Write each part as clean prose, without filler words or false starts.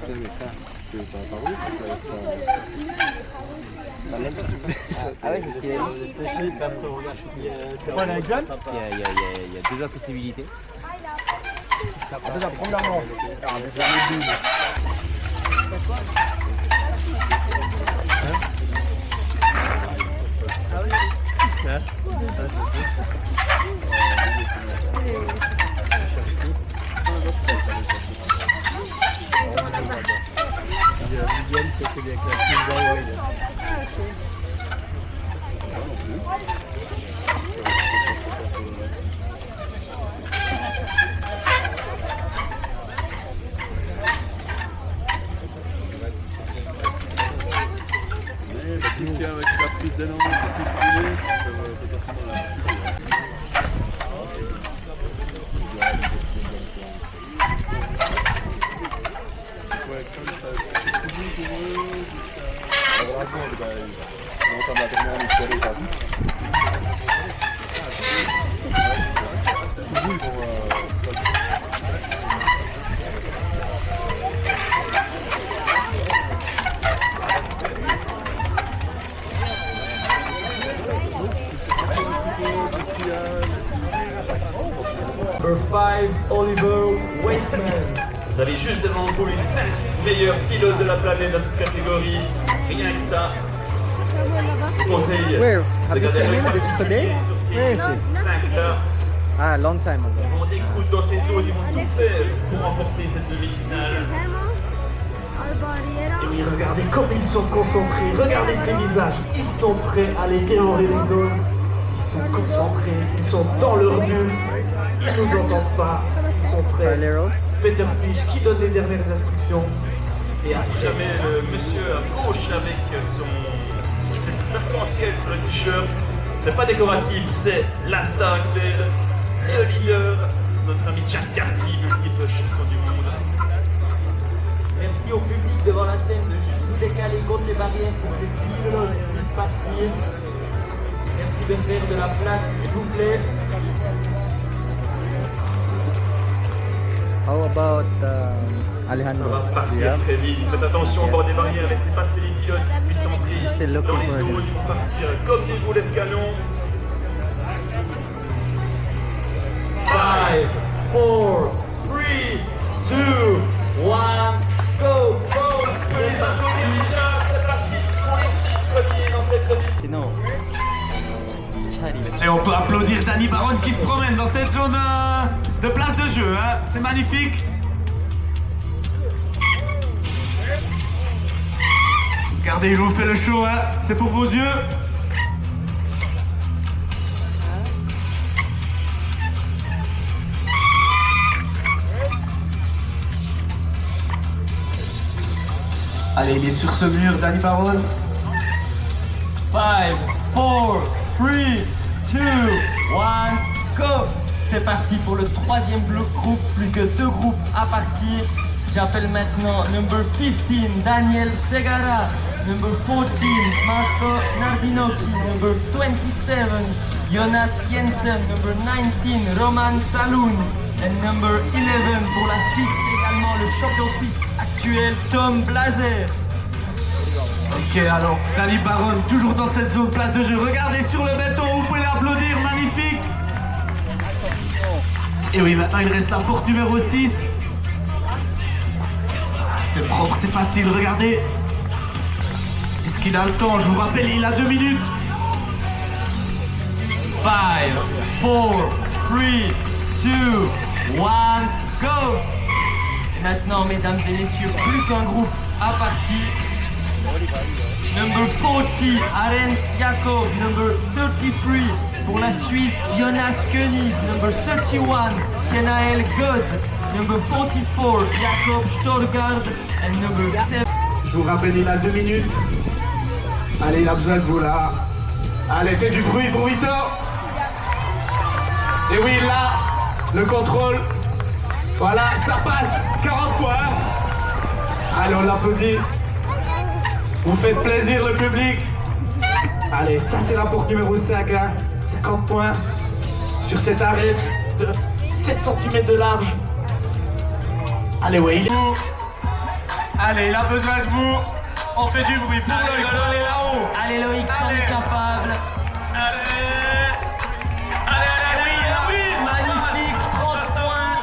sais, mais frère, t'as voulu que je laisse Ah ouais, c'est ce qu'il y a. Quoi, avec John? Il y a deux autres possibilités. Déjà, premièrement, Qu'est-ce qu'il y a avec la prise d'élan, de poulet, potentiellement la ouais, comme ça, c'est fini pour eux, jusqu'à... On va on entend la dernière histoire, t'as vu? Ils vont... Number 5, Oliver Waitman. Vous avez juste devant vous les 5 meilleurs pilotes de la planète dans cette catégorie. Rien que ça. Je vous conseille de garder un particulier sur ces 5-là. Ah, long time ago. Ils vont découdre dans ces zones, ils vont tout faire pour remporter cette demi-finale. Et oui, regardez comme ils sont concentrés, regardez ces visages. Ils sont prêts à aller dévorer les zones. Ils sont concentrés, ils sont dans leur bulle. Ils nous entendent pas, ils sont prêts. Peter Fish qui donne les dernières instructions. Et si jamais le monsieur à gauche avec son arc-en-ciel sur le t-shirt, c'est pas décoratif, c'est la star actuelle et le leader, notre ami Jack Carty, multiple champion du monde. Merci au public devant la scène de juste vous décaler contre les barrières pour que les pilotes puissent partir. Merci de faire de la place, s'il vous plaît. How about Ça Alejandro? va partir très vite. Faites attention au bord des barrières, laissez passer les pilotes qui puissent entrer C'est le dans les coup, zones. ouais. Ils vont partir comme des boulets de canon. 5, 4, 3, 2, 1, go, go! Je peux les applaudir déjà, c'est parti pour les 6 premiers dans cette demi. Sinon, Et on peut applaudir Danny Baron qui se promène dans cette zone de place de jeu, hein. C'est magnifique. Regardez, je vous fais le show, hein. C'est pour vos yeux. Allez, il est sur ce mur, Danny Baron. 5, 4, 3, 2, 1, go! C'est parti pour le troisième bloc groupe, plus que 2 groupes à partir. J'appelle maintenant number 15, Daniel Segara, number 14, Marco Nardinocchi, number 27, Jonas Jensen, number 19, Roman Saloun, et number 11 pour la Suisse également, le champion suisse actuel, Tom Blazer. Ok, alors, Danny Baron, toujours dans cette zone place de jeu. Regardez sur le béton, vous pouvez l'applaudir, magnifique. Et oui, maintenant il reste la porte numéro 6. C'est propre, c'est facile, regardez. Est-ce qu'il a le temps? Je vous rappelle, il a 2 minutes. 5, 4, 3, 2, 1, go! Et maintenant, mesdames et messieurs, plus qu'un groupe à partir. Number 40, Arends Jakob. Number 33, pour la Suisse, Jonas Koenig. Number 31, Kenael God. Number 44, Jakob Storgard. And number 7. Je vous rappelle, il a 2 minutes. Allez, il a besoin de vous là. Allez, faites du bruit pour Victor. Et oui, là, le contrôle. Voilà, ça passe. 40 points. Allez, on l'applaudit. Vous faites plaisir le public. Allez, ça c'est la porte numéro 5, hein. 50 points sur cette arête de 7 cm de large. Allez, ouais, il est... Allez, il a besoin de vous. On fait du bruit pour Loïc, pour aller là-haut. Allez Loïc, t'en es capable. Oui, magnifique, 30 points.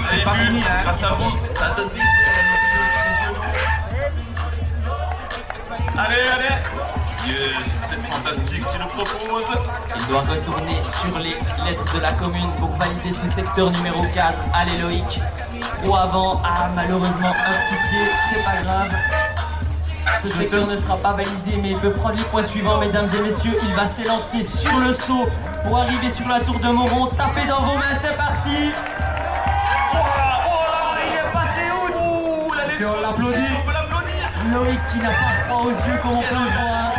C'est pas fini, hein. Grâce à vous, ça donne des... Allez, allez. Yes, c'est fantastique, tu nous proposes. Il doit retourner sur les lettres de la commune pour valider ce secteur numéro 4. Allez Loïc, trop avant. Ah, malheureusement, un petit pied, c'est pas grave. Ce secteur ne sera pas validé, mais il peut prendre les points suivants, mesdames et messieurs. Il va s'élancer sur le saut pour arriver sur la tour de Moron. Tapez dans vos mains, c'est parti. Il est passé où? Et on l'applaudit. On peut l'applaudir. Loïc qui n'a pas froid aux yeux, comme on peut le voir.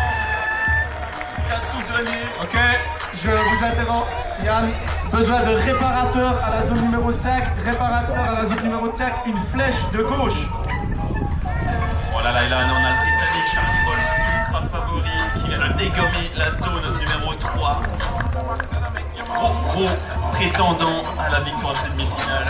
Il a tout donné. Ok, je vous interromps. Yann, besoin de réparateur à la zone numéro 5. Réparateur à la zone numéro 5, une flèche de gauche. Oh là là, et là, on a le Britannique Charlie Ball, ultra favori, qui vient de dégommer la zone numéro 3. Gros prétendant à la victoire de cette demi-finale.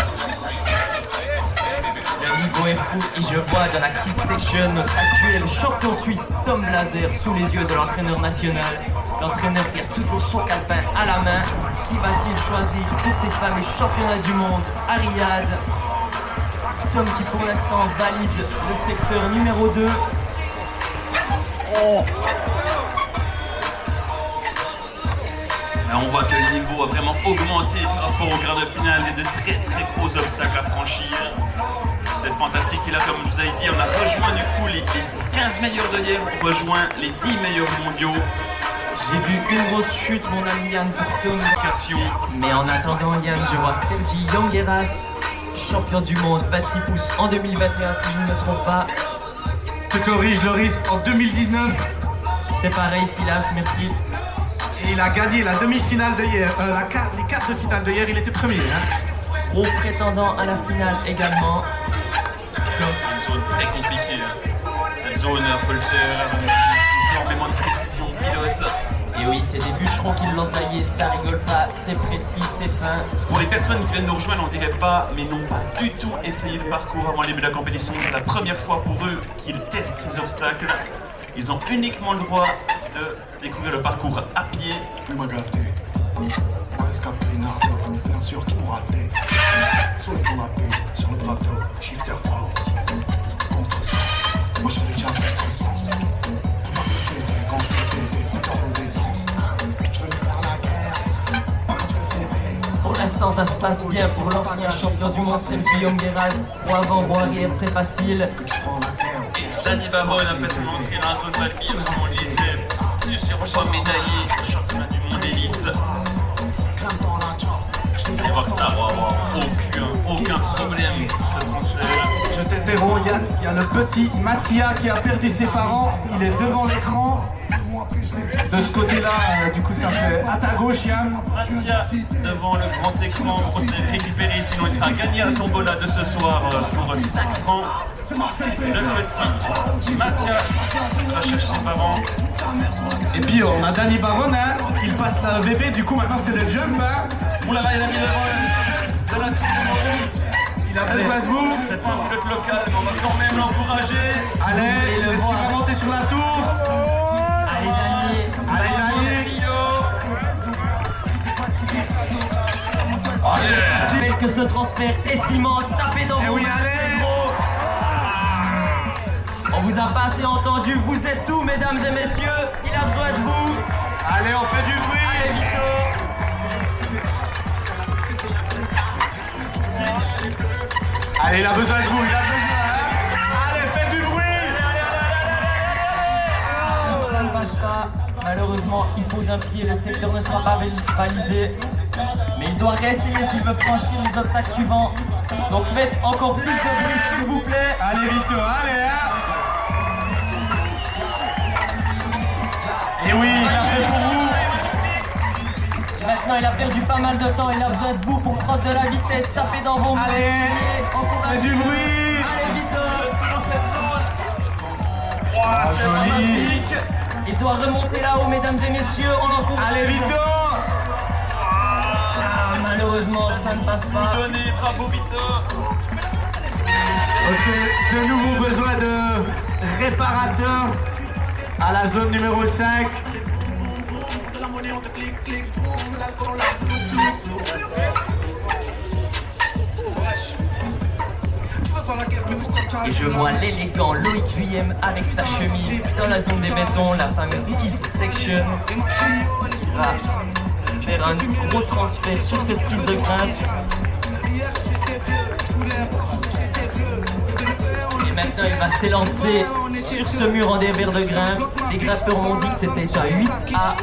Le niveau est fou et je vois dans la Kids Section notre actuel champion suisse Tom Blazer sous les yeux de l'entraîneur national. L'entraîneur qui a toujours son calepin à la main. Qui va-t-il choisir pour ces fameux championnats du monde à Riyad? Tom qui pour l'instant valide le secteur numéro 2. Là, on voit que le niveau a vraiment augmenté par rapport au quart de finale et de très gros obstacles à franchir. C'est fantastique. Et là, comme je vous avais dit, on a rejoint du coup les 15 meilleurs de hier, on rejoint les 10 meilleurs mondiaux. J'ai vu une grosse chute, mon ami Yann, pour Tom. Mais en attendant Yann, je vois Sergi Yangueras, champion du monde 26 pouces en 2021 si je ne me trompe pas. Te corrige Loris, en 2019. C'est pareil Silas, merci. Et il a gagné la demi-finale de hier, les quarts de finale de hier, il était premier. Hein. Gros prétendant à la finale également. C'est une zone très compliquée. Cette zone, faut le faire, énormément de précision pilote. Et oui, c'est des bûcherons qui l'ont taillé, ça rigole pas, c'est précis, c'est fin. Pour les personnes qui viennent nous rejoindre, on dirait pas, mais n'ont pas du tout essayé le parcours avant le début de la compétition. C'est la première fois pour eux qu'ils testent ces obstacles. Ils ont uniquement le droit de découvrir le parcours à pied. Je vais me gâter. Rescap Greenard, bien sûr qu'il pourra appeler. Sur le canapé, sur le bateau, shifter pro. Contre ça, moi je suis chargé de puissance. Quand je vais t'aider, c'est dans vos décence. Je veux faire la guerre, je veux s'aimer. Pour l'instant, ça se passe bien pour l'ancien champion du monde, Sergi Yangueras. Roi avant, roi arrière, c'est facile. Que je prends la guerre. Danny Baron a fait son entrée dans la zone Valby, comme on le disait, plusieurs fois médaillé au championnat du monde élite. Vous allez voir ça, on va avoir aucun problème pour ce transfert. Je t'interromps Yann, il y a le petit Mathia qui a perdu ses parents, il est devant l'écran. De ce côté-là, du coup ça fait à ta gauche Yann. Mathia devant le grand écran pour se récupérer, sinon il sera gagné à la tombola de ce soir pour 5 francs. Le petit Mathia va chercher ses parents. Et puis on a Danny Baron, hein. Il passe la bébé, du coup maintenant c'est le jump. Hein. Oula, il a mis devant de la Il a besoin de vous. C'est pas un club local, mais on va quand même l'encourager. Allez, est-ce qu'il va monter sur la tour? Allez, Dani. Allez, Dani. Je rappelle que ce transfert est immense. Tapez dans vos oui, mains, allez. c'est gros. On vous a pas assez entendu. Vous êtes tous, mesdames et messieurs. Il a besoin de vous. Allez, on fait du bruit. Allez, Vito. Allez, il a besoin de vous, il a besoin. Allez, faites du bruit. Ça ne passe pas. Malheureusement, il pose un pied. Le secteur ne sera pas validé. Mais il doit réessayer s'il veut franchir les obstacles suivants. Donc faites encore plus de bruit, s'il vous plaît. Allez, Vito, allez, hein. Et oui, il a fait pour vous. Maintenant, il a perdu pas mal de temps. Il a besoin de vous pour prendre de la vitesse. Tapez dans vos mains. Allez, Encouragez. faites du bruit. Allez, Vito. Dans cette zone. C'est joli. fantastique. Il doit remonter là-haut, mesdames et messieurs. On encourage. Allez, Vito. Ah, malheureusement, ça ça ne passe pas. Tout donné, bravo Vito. Ok, de nouveau besoin de réparateurs à la zone numéro 5. Et je vois l'élégant Loïc Vuillem avec sa chemise dans la zone des bétons, la fameuse Kids Section. Il va faire un gros transfert sur cette piste de grimpe. Et maintenant il va s'élancer sur ce mur en débert de grimpe. Les grimpeurs m'ont dit que c'était un 8A.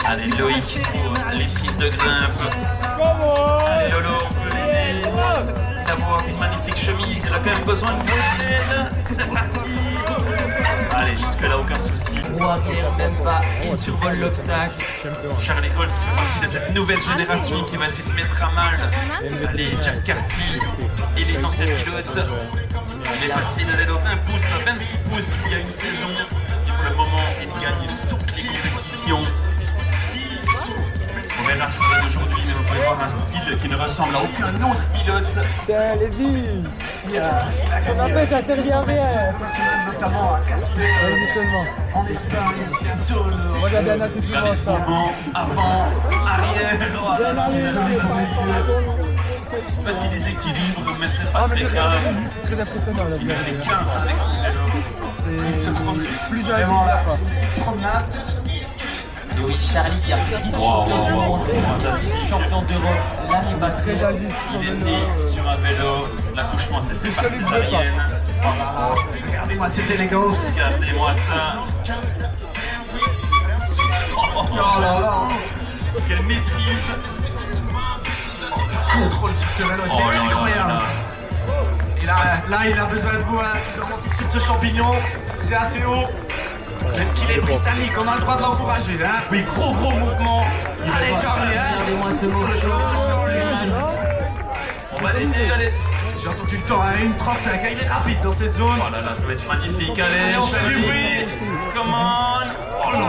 Allez Loïc pour les prises de grimpe. Allez Lolo, on peut l'aider. D'avoir une magnifique chemise, il a quand même besoin de votre aide. C'est parti. Allez, jusque là aucun souci. Roue arrière, même pas, il survole l'obstacle. Charlie Coles qui fait partie de cette nouvelle génération qui va essayer de mettre à mal les Jack Carty et les anciens pilotes. Il est passé de vélo 20 pouces à 26 pouces il y a une saison. Et pour le moment, il gagne toutes les compétitions. On verra ce qu'il fait aujourd'hui, mais vous pouvez voir un style qui ne ressemble à aucun autre pilote. Putain, Lévi. On appelle ça servir bien. Notamment à Casper, Justement. en Espagne, Seattle. Regarde Anna, c'est Regardez ce mouvement, avant, arrière, voilà, c'est joli. Petit déséquilibre, mais c'est pas très grave. Très impressionnant là. Il ne fait qu'un avec son vélo. Il se promène Plus Vraiment, là, quoi. c'est une promenade. Et oui, Charlie qui a fait vice-champion du monde, vice-champion d'Europe l'année passée. Il est né sur un vélo, l'accouchement s'est fait par césarienne. Regardez-moi cette élégance. Regardez-moi ça. Oh là là. Quelle maîtrise. Contrôle sur ce vélo, Oh c'est là là incroyable. là. Et là, il a besoin de vous, hein. Le monter sur ce champignon, c'est assez haut. Même qu'il est britannique, on a le droit de l'encourager, hein. Oui, gros mouvement. Allez, Charlie, hein. Regardez-moi ce mouvement. On va l'aider, allez. J'ai entendu le temps à 1,35, il est rapide dans cette zone. Oh là là, ça va être magnifique, allez, On fait du Charlie. bruit. Come on. Oh là là,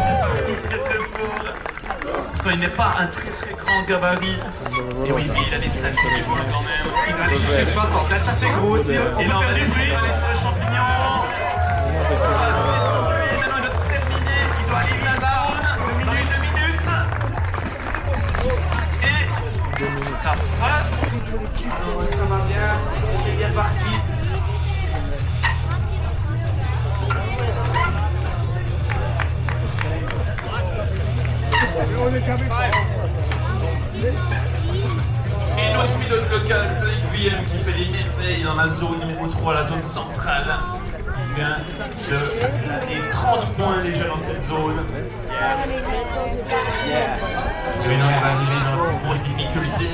c'est parti très très fort. Pourtant, il n'est pas un très grand gabarit. Et oui, mais il a des sacres qui volent quand même. Il va aller chercher le 60, là, ça c'est gros aussi. On Et peut là, on va faire du bruit. aller sur le champignon. Ah, c'est lui, maintenant il doit terminer. Il doit aller là-bas. 2 minutes. Et ça passe. Alors, ça va bien, on est bien parti. Et notre pilote local, Loïc Vuillem, qui fait les merveilles dans la zone numéro 3, la zone centrale. Il vient des 30 points déjà dans cette zone. Et maintenant, il va arriver dans une grosse difficulté.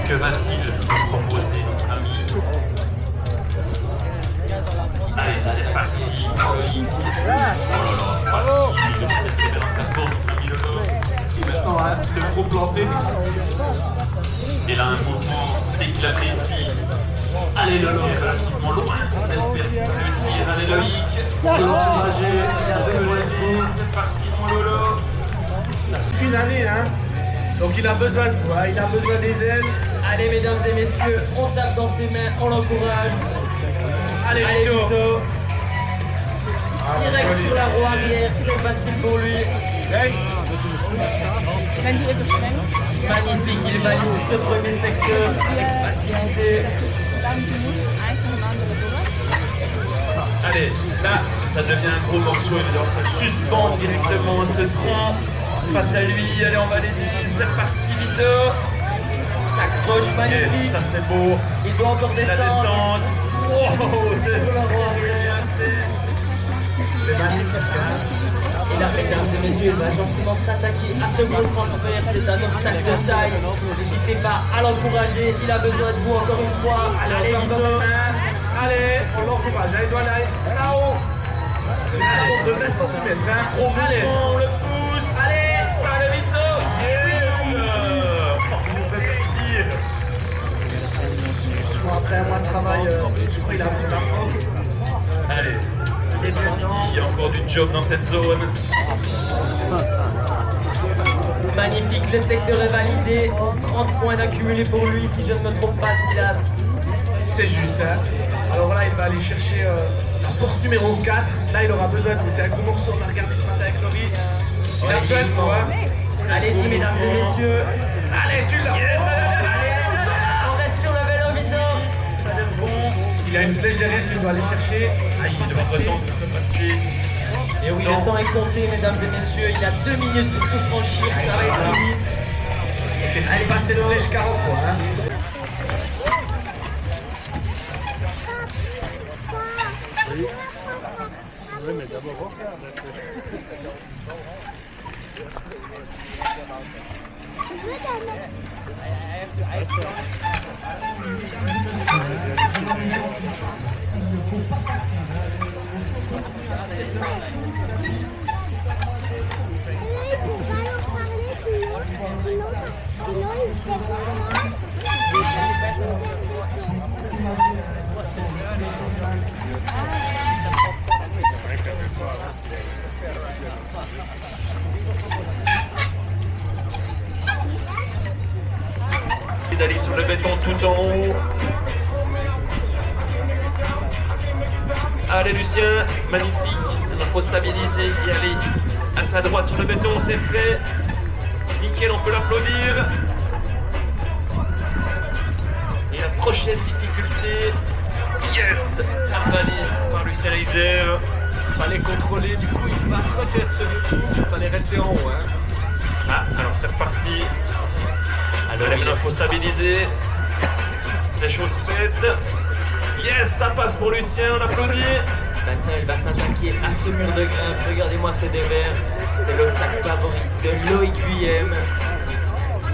Que va-t-il nous proposer, notre ami? Allez, c'est parti, Loïc. Oh là là, facile, il est très bien dans sa course, notre ami Lolo. Et maintenant, hein, le gros planté. Et là, un mouvement, c'est qu'il apprécie. Allez, Lolo est relativement loin. On espère qu'il va réussir. Allez, Loïc. Il a c'est parti, mon Lolo. Ça fait une année, hein. Donc il a besoin de quoi? Il a besoin des ailes. Allez, mesdames et messieurs, on tape dans ses mains, on l'encourage. Allez, Allez, Vito. Vito. Direct sur la roue arrière, c'est facile pour lui. Magnifique, il valide ce premier secteur avec facilité. Allez, là, ça devient un gros morceau. Il doit se suspendre directement ce tronc face à lui. Allez, on va l'aider. C'est parti, Vito. S'accroche, Yes, magnifique. ça c'est beau. Il doit encore La descendre. descente. Oh, c'est Sur la roue arrière. C'est magnifique, hein. Et là, mesdames et messieurs, il va gentiment s'attaquer à ce gros transfert. C'est un obstacle de taille. N'hésitez pas à l'encourager. Il a besoin de vous encore une fois. Allez, Vito. Allez, on l'encourage. Il doit aller là-haut. C'est une descente de 20 cm, hein. Gros Allez, boulet. on le pousse. Allez, Vito. Yes. Oh, il nous fait plaisir. Je crois après un mois de travail, je crois qu'il a pris la force. Allez, c'est bien dit, il y a encore du job dans cette zone. magnifique, le secteur est validé. 30 points d'accumulé pour lui, si je ne me trompe pas, Silas. C'est juste, hein. Alors là, il va aller chercher la porte numéro 4. Là, il aura besoin, c'est un gros morceau, on a regardé ce matin avec Loris. Il a besoin de toi. Allez-y, mesdames et messieurs. Allez, tu l'as. Yes, On reste sur le vélo, Vito. ça a l'air bon. Il a une flèche derrière qu'il doit aller chercher. Ah, il doit passer. passer. Et oui, le temps est compté, mesdames et messieurs. Il a 2 minutes pour tout franchir, ça reste vite. Allez, passe cette flèche 40 fois. Hein. Oui, mais d'abord, regarde. D'aller sur le béton tout en haut. Allez Lucien, magnifique. Il faut stabiliser, y aller à sa droite sur le béton, c'est fait. Nickel, on peut l'applaudir. Et la prochaine difficulté, yes, avalé par Lucien Reiser. Fallait contrôler, du coup, il va refaire ce retour. Il fallait rester en haut. Hein. Ah, alors c'est reparti. Alors là, maintenant, il faut stabiliser. C'est chose faite. Yes, ça passe pour Lucien, on applaudit. Maintenant, il va s'attaquer à ce mur de grimpe. Regardez-moi ce dévers. C'est l'obstacle favori de Loïc Guyem.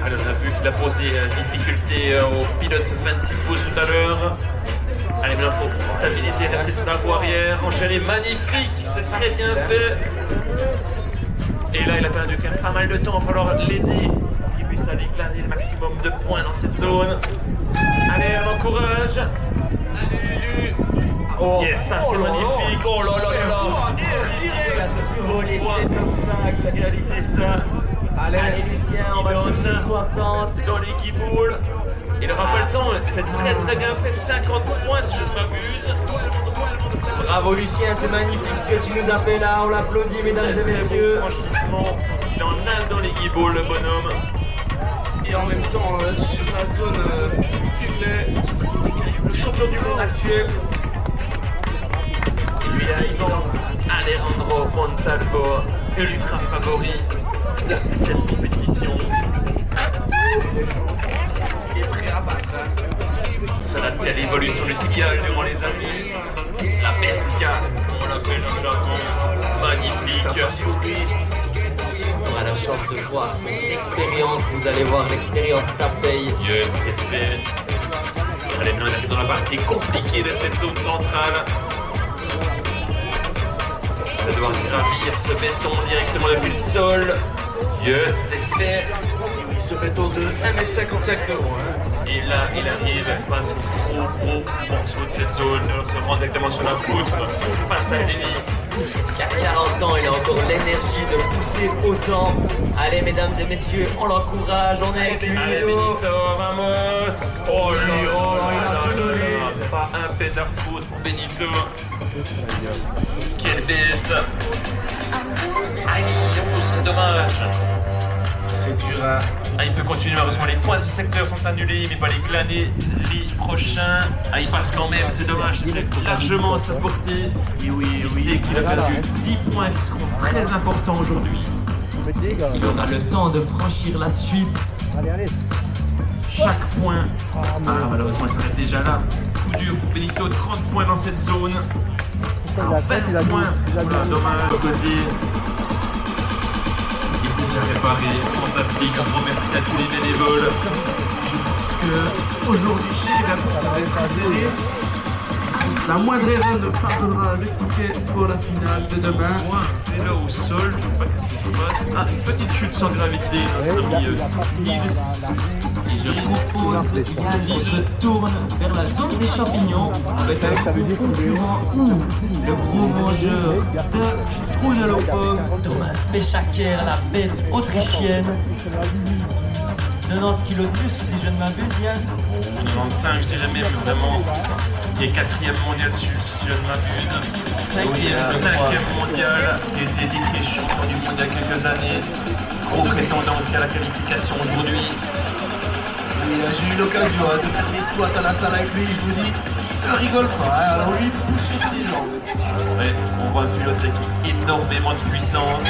Allez, on a vu qu'il a posé difficulté au pilote 26 pouces tout à l'heure. Allez, maintenant, il faut stabiliser, rester sur la roue arrière. Enchaîner, magnifique, c'est très bien fait. Et là, il a perdu quand même pas mal de temps, il va falloir l'aider. Il puisse aller glaner le maximum de points dans cette zone. Allez, on l'encourage. Allez, Lulu. Oh, Yes, ça c'est magnifique. Oh là là là là. Il a survolé cet obstacle. Réaliser ça. Allez, Lucien, on va chercher 60. Dans les guiboules. Il n'aura pas le temps, c'est très très bien fait. 50 points si je ne m'abuse. Bravo Lucien, c'est magnifique ce que tu nous as fait là. On l'applaudit, mesdames et messieurs. Franchissement, il en a dans les guiboules, le bonhomme. Et en même temps, sur la zone le champion du monde actuel. Et puis là, il lance Alejandro Montalvo, ultra favori de cette compétition. Il est prêt à battre. Ça a telle évolution du tibial durant les années. La bestia, comme on l'appelle au Japon. Magnifique. On a la chance de voir son expérience. Vous allez voir, l'expérience, ça paye. Yes, c'est fait. Allez, maintenant, on arrive dans la partie compliquée de cette zone centrale. On va devoir gravir ce béton directement depuis le sol. Yes, c'est fait. Ce béton de 1,55 m de haut. Hein. Et là, il arrive face au gros morceau de cette zone. On se rend directement sur la poutre face à Lévi. Il a 40 ans, il a encore l'énergie de pousser autant. Allez, mesdames et messieurs, on l'encourage, on est avec lui. Allez, Benito, vamos. Oh là là, pas un pédartrous pour Benito. Quelle bête. Aïe, oh, c'est dommage. C'est dur. Hein. Ah, il peut continuer, malheureusement les points de ce secteur sont annulés, mais pas les glaner les prochains. Ah, il passe quand même, c'est dommage, c'est largement à sa portée. Et oui, il sait qu'il a perdu 10 points qui seront très importants aujourd'hui. Il aura le temps de franchir la suite. Allez, allez. Chaque point. Ah, malheureusement, ça s'arrête déjà là. Coup dur pour Benito, 30 points dans cette zone. Alors, 20 points. Voilà, dommage, au côté. Ici, déjà réparé, fantastique. Un grand merci à tous les bénévoles. Je pense qu'aujourd'hui, chez les Lapins, ça va être assez. La moindre erreur ne pardonnera le ticket pour la finale de demain. Et là au sol, je sais pas qu'est-ce qui se passe. Ah, une petite chute sans gravité, notre ami Nils. Et je propose qu'on se tourne vers la zone des champignons avec un concurrent, le gros mangeur de Strudelopom, Thomas Pechaker, la bête autrichienne. 90 kg de plus, si je ne m'abuse, Yann. 95, je dirais même, vraiment. Qui est 4e mondial, si je ne m'abuse. 5e mondial, qui a été décrit champion du monde il y a quelques années. Gros prétendant aussi à la qualification aujourd'hui. J'ai eu l'occasion de faire des squats à la salle avec lui, je vous dis, ne rigole pas, hein, alors lui pousse sur ses jambes. Ouais, on voit un pilote avec énormément de puissance.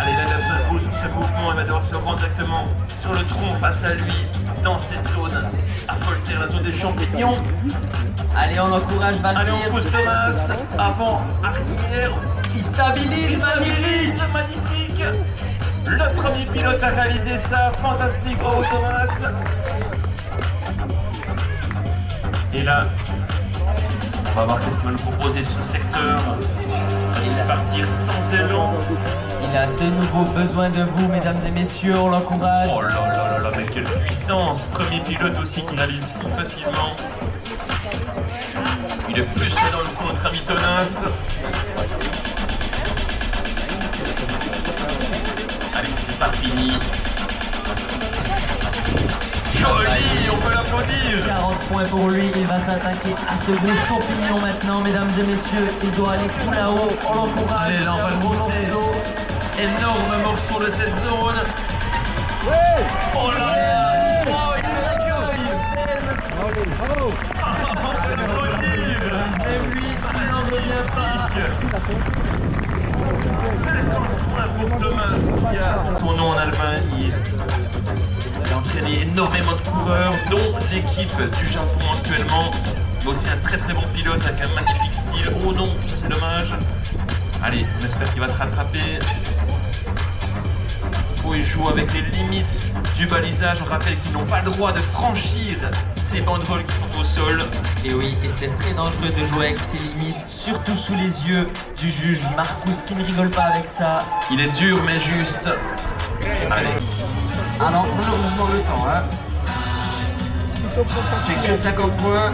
Allez, là, il a besoin de pause sur ce mouvement, il va devoir se rendre directement sur le tronc face à lui, dans cette zone, à Voltaire, la zone des champignons. Allez, on encourage Valmir. Allez, on pousse Thomas, avant, arrière, Il stabilise, magnifique. magnifique. Le premier pilote à réaliser ça, fantastique, bravo Thomas. Et là, on va voir qu'est-ce qu'il va nous proposer sur le secteur. Il va partir sans élan. Il a de nouveau besoin de vous, mesdames et messieurs, on l'encourage. Oh là là là là, mais quelle puissance! Premier pilote aussi qui réalise si facilement. Il est plus que dans le coup, notre ami Thomas. Allez, c'est pas fini. Joli, on peut l'applaudir. 40 points pour lui, il va s'attaquer à ce gros champignon maintenant, mesdames et messieurs. Il doit aller tout là-haut, on l'encourage. Allez, là on va le brosser. Énorme morceau de cette zone. Oh là là, oh, il l'accueille. On peut l'applaudir. Même lui, il n'en revient pas. 50 points pour Thomas. Il y a son nom en Allemagne. Il a entraîné énormément de coureurs, dont l'équipe du Japon actuellement. Mais aussi un très très bon pilote avec un magnifique style. Oh non, c'est dommage. Allez, on espère qu'il va se rattraper. Oh, il joue avec les limites du balisage. On rappelle qu'ils n'ont pas le droit de franchir ces banderoles qui sont au sol. Et oui, et c'est très dangereux de jouer avec ses limites, surtout sous les yeux du juge Marcus qui ne rigole pas avec ça. Il est dur mais juste. Allez. Ah non, malheureusement le temps, hein. Ça fait que 50 points.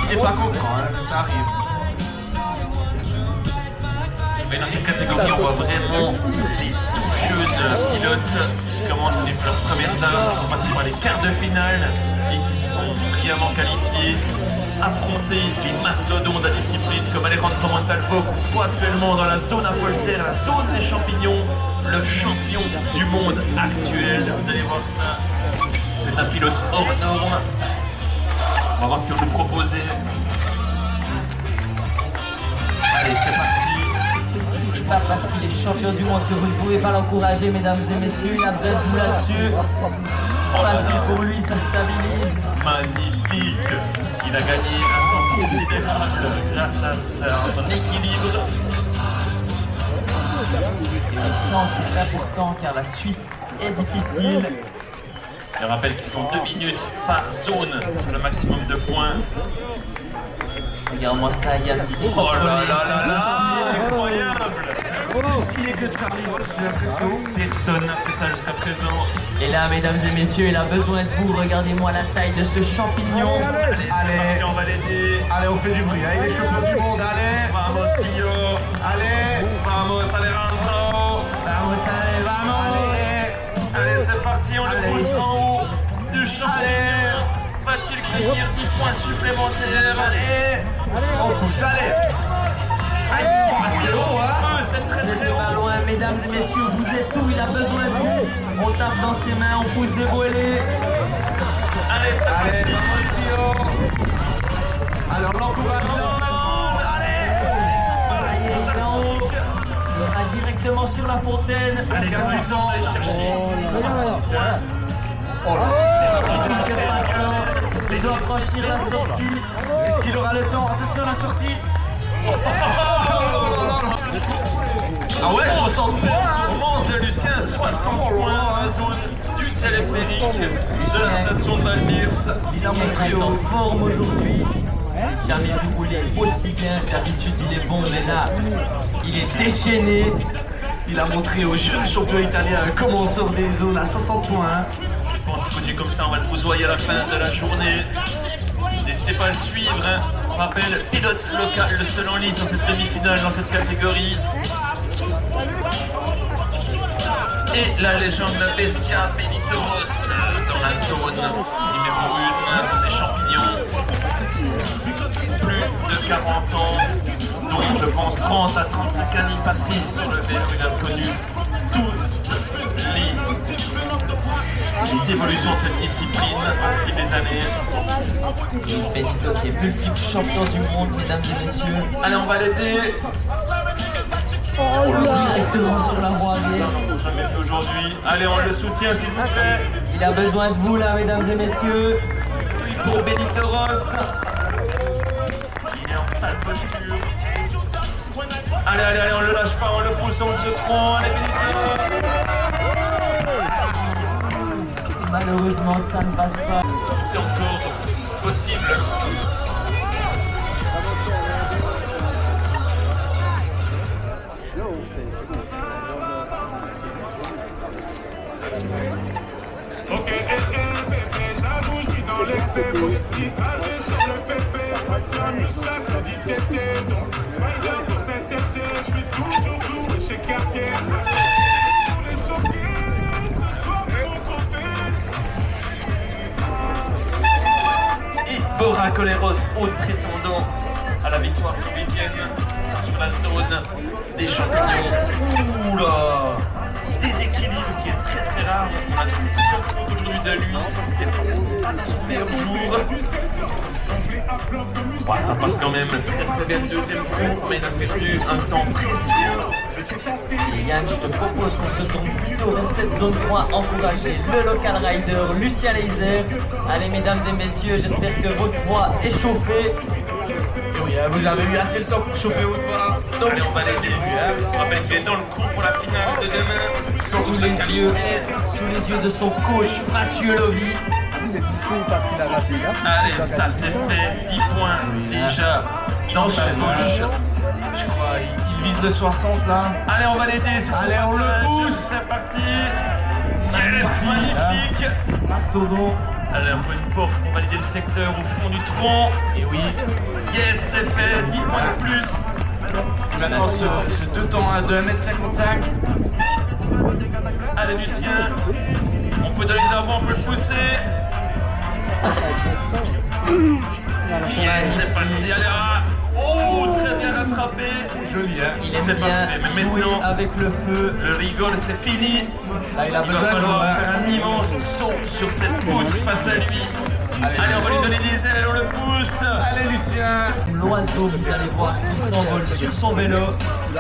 Il n'est pas content, hein, ça arrive. Mais dans cette catégorie, on voit vraiment les tout jeunes pilotes qui commencent à vivre leurs premières armes, qui sont passés par les quarts de finale et qui sont brillamment qualifiés, affronter les mastodontes de la discipline comme Alejandro Montalvo, qu'on voit actuellement dans la zone à Voltaire, la zone des champignons, le champion du monde actuel. Vous allez voir ça, c'est un pilote hors norme. On va voir ce qu'il va nous proposer. Allez, c'est parti. C'est pas parce qu'il est champion du monde que vous ne pouvez pas l'encourager, mesdames et messieurs. Il a besoin de vous là-dessus. Facile pour lui, ça stabilise. Magnifique. Il a gagné un temps considérable grâce à son équilibre. Et le temps qui est important car la suite est difficile. Je rappelle qu'ils ont 2 minutes par zone pour le maximum de points. Regarde-moi ça, Yann. Oh là là là là, incroyable. Plus stylé que Charlie Roche, j'ai l'impression. Personne n'a fait ça jusqu'à présent. Et là, mesdames et messieurs, il a besoin de vous. Regardez-moi la taille de ce champignon. Allez, c'est parti, on va l'aider. Allez, on fait du bruit, hein. Il est champion du monde, allez. Vamos, Tio. Allez. Vamos, Alejandro. Vamos, allez, vamos. Allez, c'est parti, on le pousse en haut du champion. Va-t-il gagner 10 points supplémentaires? Allez, On pousse, allez. c'est haut, hein? C'est très C'est très pas haut. loin, mesdames et messieurs. Vous êtes où? Il a besoin de vous. On tape dans ses mains, on pousse des volets. Allez, c'est Allez, parti. vamos, Tio. Alors, l'encourage. Il est en haut. Il va directement sur la fontaine. Allez, gagne du temps, allez chercher. Oh là, Il doit franchir la sortie. est-ce qu'il aura le temps? Attention à la sortie. Ah ouais, 60 points. Commence de Lucien, 60 60 points dans la zone du téléphérique de la station de Valmirs. Il est en forme aujourd'hui. Jamais vu rouler aussi bien. D'habitude, il est bon, mais là, il est déchaîné. Il a montré aux jeunes champions italiens comment on sort des zones à 60 points. Je pense que comme ça, on va le vous à la fin de la journée. N'hésitez pas à le suivre. Hein. Je rappelle, pilote local, le seul en lice dans cette demi-finale, dans cette catégorie. Et la légende, la Bestia Benitoros dans la zone numéro 1, la zone des champignons. Plus de 40 ans, donc je pense 30 à 35 années passées sur le vélo. Il a connu toutes les évolutions de cette discipline au fil des années. Benito qui est multiple champion du monde, mesdames et messieurs. Allez, on va l'aider. Directement sur la voie arrière. Jamais vu aujourd'hui. Allez, on le soutient s'il vous plaît. Il a besoin de vous là, mesdames et messieurs. Oui, pour Benitoros. Il est en sale posture. Allez, allez, allez, on le lâche pas, on le pousse, on se trompe. Allez, Benitoros. Malheureusement, ça ne passe pas. C'est encore possible. Ok, bébé, j'avoue, je suis dans l'excès. Pour les petits trajets sur le féfé, je préfère mieux ça que dit tété. Donc, Spider pour cet été, je suis toujours cloué chez Cartier. Ça pour les choquer, ce soir, mon trophée. Et Bora Coleros, autre prétendant à la victoire ce week-end sur la zone des champignons. Oula! Déséquilibre qui est très très rare. On a trouvé plusieurs photos aujourd'hui de lui qui est pas dans son meilleur jour. Ouais, ça passe quand même très très bien le deuxième tour, mais il a perdu un temps précieux. Et Yann, je te propose qu'on se tourne plutôt vers cette zone 3, encourager le local rider Lucien Laser. Allez mesdames et messieurs, j'espère que votre voix est chauffée. Oui, vous avez eu assez de temps pour chauffer votre voix. Donc, allez, on va l'aider. Je rappelle qu'il est dans le coup pour la finale de demain. Sous les yeux de son coach Mathieu Lovy. Allez, ça c'est fait. 10 points déjà dans sa poche. Je crois, il vise le 60 là. Allez, on va l'aider sur son Allez, on le passage. pousse. C'est parti. Yes, magnifique. Mastodon. Allez, on voit une porte pour valider le secteur au fond du tronc. Et oui. Yes, c'est fait. 10 points de plus. Maintenant, ce 2 temps à 2m55. Allez, Lucien. On peut donner de l'avant, on peut le pousser. Yes, c'est passé. Allez, ah. Oh, très bien rattrapé. Joli, hein. Il aime C'est bien parfait, mais jouer maintenant- avec le feu. Le rigole, c'est fini. Là, il a Il va besoin de falloir vous, faire hein. un immense saut sur cette poutre face à lui. Allez, on va lui donner des ailes, on le pousse. Allez, Lucien. L'oiseau, vous allez voir, il s'envole sur son vélo.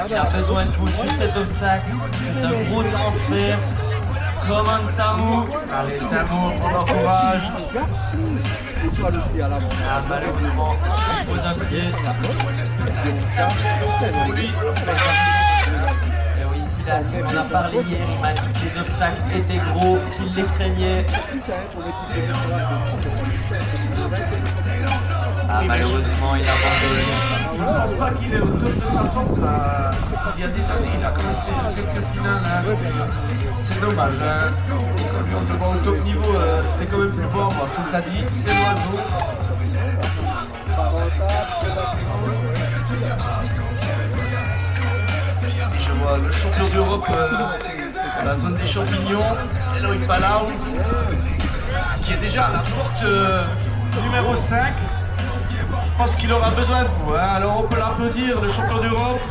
Il a besoin de vous sur cet obstacle. C'est un gros transfert. Commande Samu. Allez, Samu, on l'encourage. Ah, malheureusement, il pose un pied. Et oui, Silas, il m'en a parlé hier. Il m'a dit que les obstacles étaient gros, qu'il les craignait. Ah, malheureusement, il a abandonné. Je ne pense pas qu'il est au top de sa forme là. Il y a des années, il a quand même fait quelques finales. Hein. C'est dommage. Hein. Quand lui, on le voit au top niveau, c'est quand même plus fort. Comme tu as dit, c'est l'oiseau. Je vois le champion d'Europe dans la zone des champignons, Eloy Palau, qui est déjà à la porte numéro 5. Je pense qu'il aura besoin de vous. Hein. Alors on peut l'applaudir, le champion d'Europe.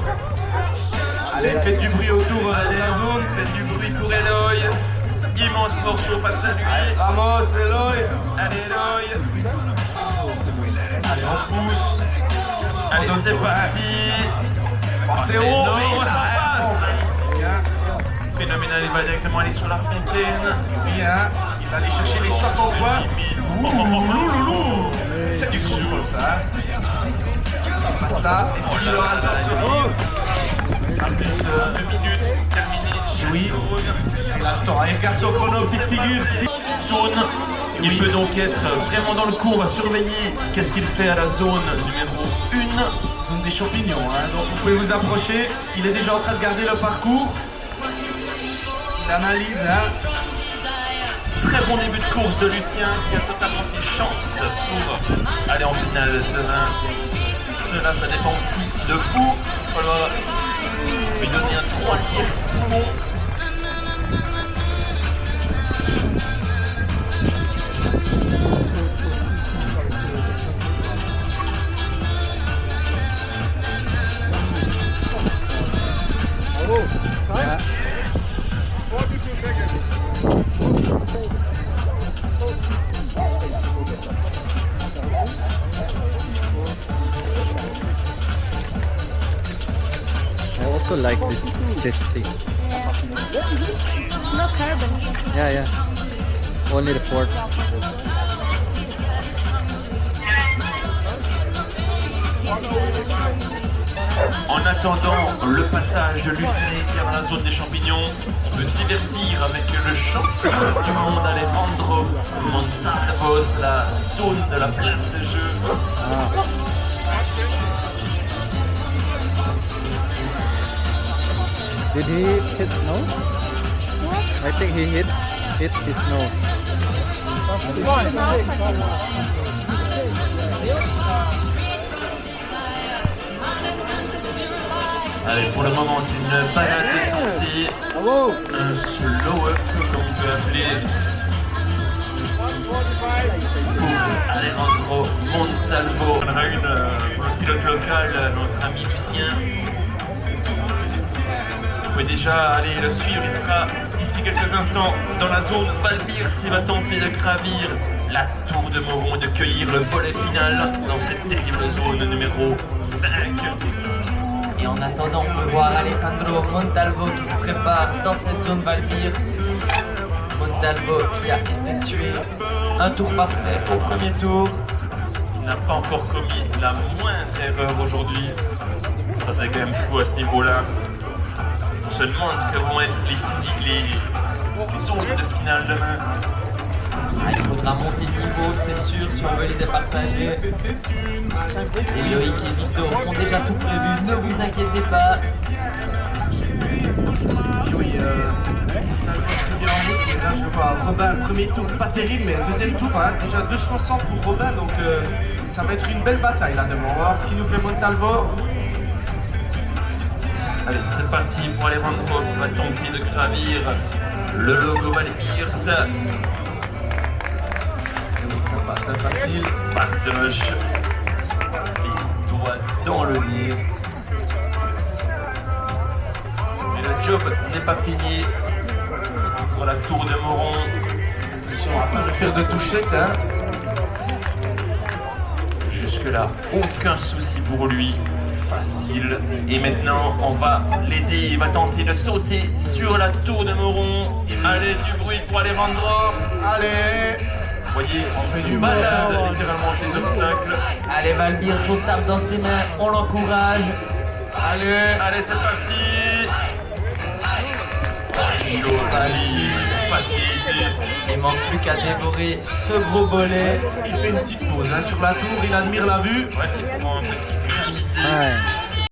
Allez, faites du bruit autour de Allez, la zone. faites du bruit pour Eloy. Immense morceau face à lui. Vamos, Eloy. Allez, Eloy. Allez, on pousse. Allez, c'est parti. C'est haut, énorme, oui. ça passe. Bien. Phénoménal, il va directement aller sur la fontaine. Bien. Il va aller chercher les 60 points. Loulou. C'est du contrôle ça. Pasta, est-ce qu'il aura le temps de se rire? Plus 2 minutes, terminé. Oui. La partant. Il regarde son chrono, petite figure. Zone. Il peut donc être vraiment dans le coup. On va surveiller qu'est-ce qu'il fait à la zone numéro 1. Zone des champignons, hein. Donc vous pouvez vous approcher. Il est déjà en train de garder le parcours. Il analyse, hein. Très bon début de course de Lucien qui a totalement ses chances pour aller en finale demain. Cela, ça dépend aussi de vous. Il va falloir lui donner un 3e poumon. I also like this thing. No carbon. Yeah. Only the port. En attendant le passage de Lucien dans la zone des champignons, on peut se divertir avec le champion du monde Alejandro Montalvo sur la zone de la place de jeu. Did he hit nose? I think he hit his nose. Allez, pour le moment, c'est une balade de sortie, un slow-up comme on peut appeler, pour Alejandro Montalvo. On en a une pour le pilote local, notre ami Lucien. Vous pouvez déjà aller le suivre, il sera d'ici quelques instants dans la zone Valbir s'il va tenter de gravir la tour de Moron et de cueillir le volet final dans cette terrible zone numéro 5. Et en attendant, on peut voir Alejandro Montalvo qui se prépare dans cette zone Valbirs. Montalvo qui a effectué un tour parfait au premier tour. Il n'a pas encore commis la moindre erreur aujourd'hui. Ça, c'est quand même fou à ce niveau-là. On se demande ce que vont être les zones de finale demain. Il faudra monter de niveau, c'est sûr, si on veut les départager. Et Loïc et Victor ont déjà tout prévu, ne vous inquiétez pas. Oui, très bien en route. Et là, je vois Robin, premier tour, pas terrible, mais deuxième tour, hein, déjà 260 pour Robin, donc ça va être une belle bataille là demain. On va voir ce qu'il nous fait Montalvo. Allez, c'est parti pour Alejandro qui va tenter de gravir le logo Valbirs. Ça passe facile. Passe de moche. Les doigts dans le nez. Mais le job n'est pas fini. Pour la tour de Moron. Attention à pas le faire de touchette, hein. Jusque-là, aucun souci pour lui. Facile. Et maintenant, on va l'aider. Il va tenter de sauter sur la tour de Moron. Allez, du bruit pour Alejandro. Allez. Vous voyez, il se balade littéralement des obstacles. Allez, Valbirs, on tape dans ses mains, on l'encourage. Allez, c'est parti. Joli, facilité. Il manque plus qu'à dévorer ce gros bolet. Il fait une petite pause hein, sur la tour, il admire la vue. Ouais, il prend un petit gravité. Ouais.